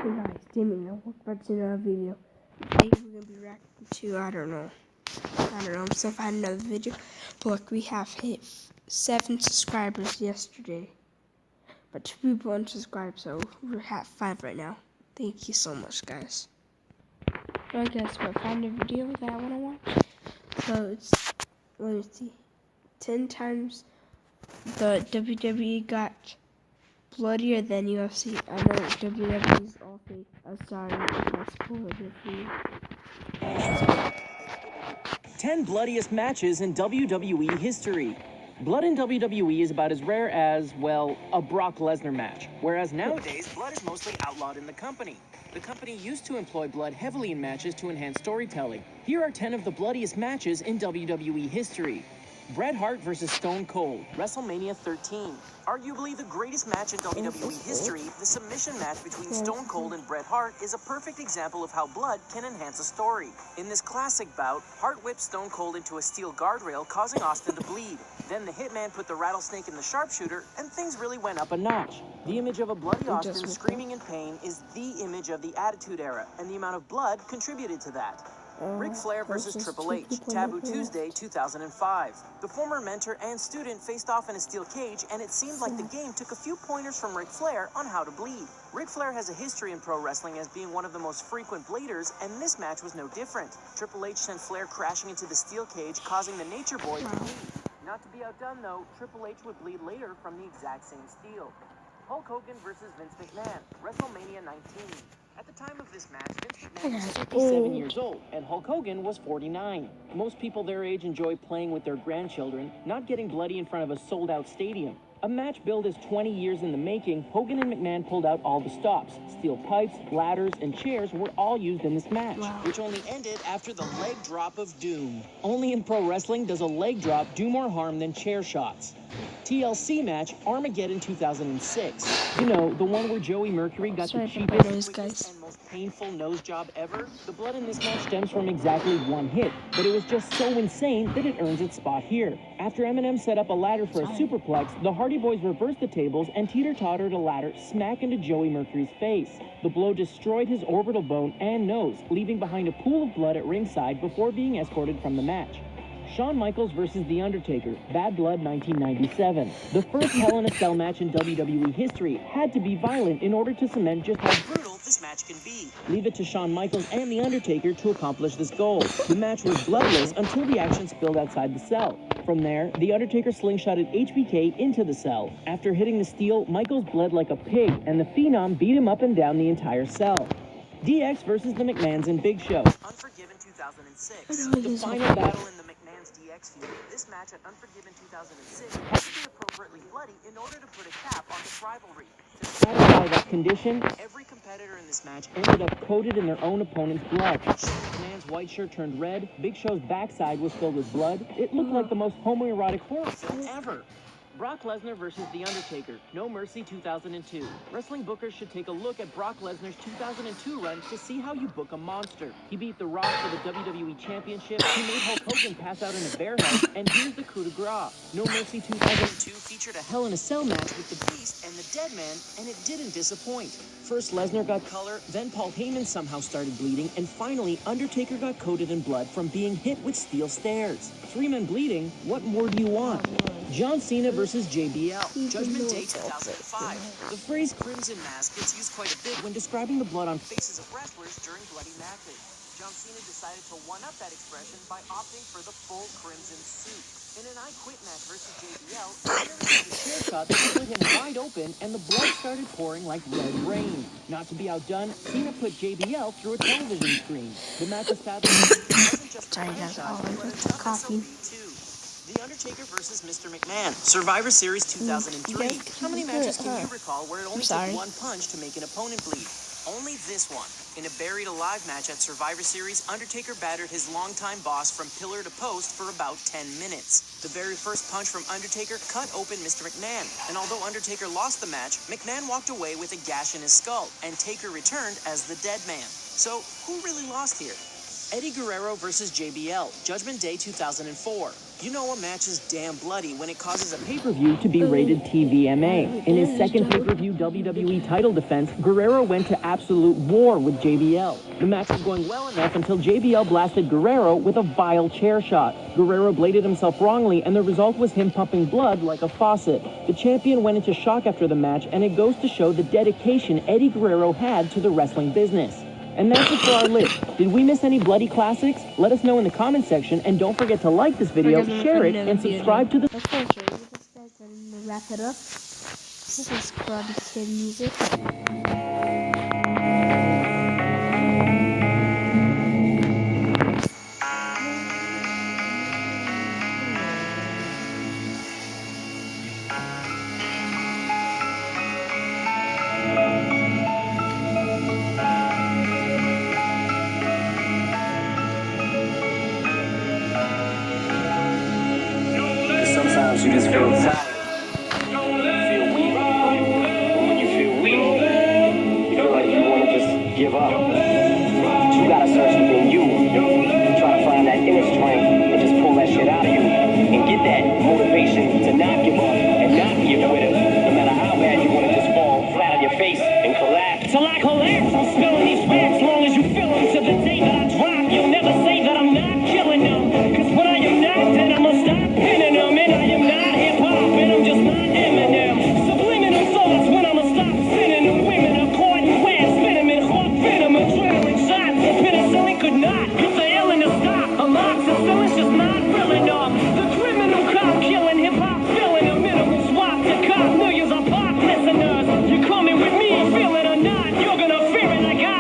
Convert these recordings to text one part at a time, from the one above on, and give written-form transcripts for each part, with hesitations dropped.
Hey guys, Damien, welcome back to another video. Today we're going to be reacting to, I don't know, I'm still finding another video. But look, we have hit 7 subscribers yesterday. But 2 people unsubscribed, so we're at 5 right now. Thank you so much, guys. Alright guys, we're finding a video that I want to watch. So it's, let me see, 10 times the WWE got bloodier than UFC. I know WWE is all fake. I'm sorry if I spoiled it for you. 10 bloodiest matches in WWE history. Blood in WWE is about as rare as, well, a Brock Lesnar match. Whereas nowadays, blood is mostly outlawed in the company. The company used to employ blood heavily in matches to enhance storytelling. Here are 10 of the bloodiest matches in WWE history. Bret Hart vs. Stone Cold, WrestleMania 13. Arguably the greatest match in WWE history, the submission match between Stone Cold and Bret Hart is a perfect example of how blood can enhance a story. In this classic bout, Hart whipped Stone Cold into a steel guardrail, causing Austin to bleed. Then the Hitman put the rattlesnake in the sharpshooter, and things really went up a notch. The image of a bloody Austin screaming in pain is the image of the Attitude Era, and the amount of blood contributed to that. Ric Flair vs. Triple H, Taboo Tuesday 2005. The former mentor and student faced off in a steel cage, and it seemed like the game took a few pointers from Ric Flair on how to bleed. Ric Flair has a history in pro wrestling as being one of the most frequent bleeders, and this match was no different. Triple H sent Flair crashing into the steel cage, causing the Nature Boy to bleed. Not to be outdone, though, Triple H would bleed later from the exact same steel. Hulk Hogan vs. Vince McMahon, WrestleMania 19. At the time of this match, Vince McMahon was 57 years old, and Hulk Hogan was 49. Most people their age enjoy playing with their grandchildren, not getting bloody in front of a sold-out stadium. A match billed as 20 years in the making, Hogan and McMahon pulled out all the stops. Steel pipes, ladders, and chairs were all used in this match, which only ended after the leg drop of doom. Only in pro wrestling does a leg drop do more harm than chair shots. TLC match, Armageddon 2006. You know, the one where Joey Mercury got the cheapest, quickest, and most painful nose job ever? The blood in this match stems from exactly one hit, but it was just so insane that it earns its spot here. After Eminem set up a ladder for a superplex, the Hardy Boys reversed the tables and teeter-tottered a ladder smack into Joey Mercury's face. The blow destroyed his orbital bone and nose, leaving behind a pool of blood at ringside before being escorted from the match. Shawn Michaels vs. The Undertaker, Bad Blood 1997. The first Hell in a Cell match in WWE history had to be violent in order to cement just how brutal this match can be. Leave it to Shawn Michaels and The Undertaker to accomplish this goal. The match was bloodless until the action spilled outside the cell. From there, The Undertaker slingshotted HBK into the cell. After hitting the steel, Michaels bled like a pig, and the Phenom beat him up and down the entire cell. DX vs. the McMahons in Big Show. Unforgiven 2006. The final battle in the McMahon's DX feud. This match at Unforgiven 2006 had to be appropriately bloody in order to put a cap on this rivalry. To satisfy that condition, every competitor in this match ended up coated in their own opponent's blood. Shane McMahon's white shirt turned red. Big Show's backside was filled with blood. It looked like the most homoerotic horror film ever. Brock Lesnar vs. The Undertaker, No Mercy 2002. Wrestling bookers should take a look at Brock Lesnar's 2002 run to see how you book a monster. He beat The Rock for the WWE Championship, he made Hulk Hogan pass out in a bear hug, and here's the coup de grace. No Mercy 2002 featured a Hell in a Cell match with The Beast and the Dead Man, and it didn't disappoint. First Lesnar got color, then Paul Heyman somehow started bleeding, and finally Undertaker got coated in blood from being hit with steel stairs. 3 men bleeding, what more do you want? John Cena vs. JBL, Judgment Day 2005. The phrase Crimson Mask gets used quite a bit when describing the blood on faces of wrestlers during bloody matches. John Cena decided to one-up that expression by opting for the full crimson suit. In an I Quit match versus JBL, Cena received a chair shot that split him wide open, and the blood started pouring like red rain. Not to be outdone, Cena put JBL through a television screen. The match established wasn't just a franchise, but a coffee too. The Undertaker vs. Mr. McMahon, Survivor Series 2003. How many matches can you recall where it only took one punch to make an opponent bleed? Only this one. In a Buried Alive match at Survivor Series, Undertaker battered his longtime boss from pillar to post for about 10 minutes. The very first punch from Undertaker cut open Mr. McMahon, and although Undertaker lost the match, McMahon walked away with a gash in his skull, and Taker returned as the Dead Man. So, who really lost here? Eddie Guerrero vs. JBL, Judgment Day 2004. You know a match is damn bloody when it causes a pay-per-view to be rated TVMA. In his second pay-per-view WWE title defense, Guerrero went to absolute war with JBL. The match was going well enough until JBL blasted Guerrero with a vile chair shot. Guerrero bladed himself wrongly, and the result was him pumping blood like a faucet. The champion went into shock after the match, and it goes to show the dedication Eddie Guerrero had to the wrestling business. And that's it for our list. Did we miss any bloody classics? Let us know in the comment section, and don't forget to like this video, share it, and subscribe to the... Let's finish it with this, guys, and wrap it up. This is Karate Kid music. Sometimes you just feel tired. You feel weak. And when you feel weak, you feel like you want to just give up. But you gotta search within you. Try to find that inner strength and just pull that shit out of you. And get that motivation to not give up and not give with it. No matter how bad you want to just fall flat on your face and collapse. Till I collapse, I'm spilling these facts. Long as you feel them to the day that I drop. You'll never say that I'm not killing them. Cause when I am not, then I'ma stop pinning them. And I am not hip-hop, and I'm just not Eminem. Subliminal thoughts when I'ma stop sinning them. Women are caught in web, spinning in hawk venom, adrenaline shots. Penicillin could not put the ill in the stop. Amoxicillin's just not real enough. The criminal cop killing hip-hop, filling a minimal swap to cop millions of pop listeners. You're coming with me, feel it or not, you're gonna fear it like I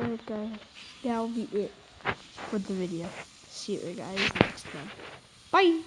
Okay, that'll be it for the video. See you guys next time. Bye!